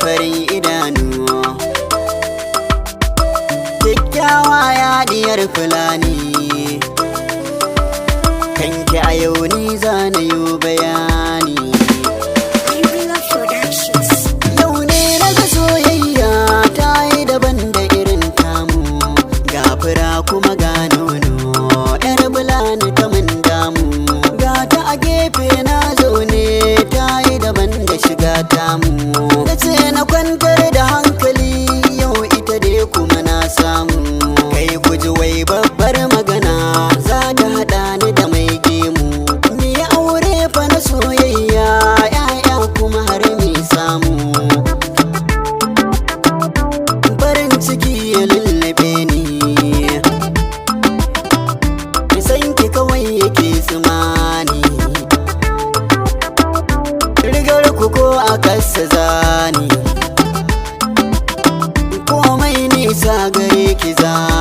farin idanu, kyakkyawa ya diyar Fulani. Kanki a yau ni zana yi bayani. Yau ne na ga soyayya ta yi daban da irin tamu, ga fura kuma ga nono, yar Fulani ta mun damu. Ga ta a gefe na zaune ta yi daban da shiga tamu. Na ce na kwantar da hankali yau ita dai kuma na samu. Kai guji wai babbar magana za ta haɗa ni da mai gemu. Ni aure fa na soyayya, ya'ya kuma har mi samu. Farin ciki ya lullube ni, san ki kawai yake tsimani. Rigar ku ko a kasa zani, komai nisa gare ki zani.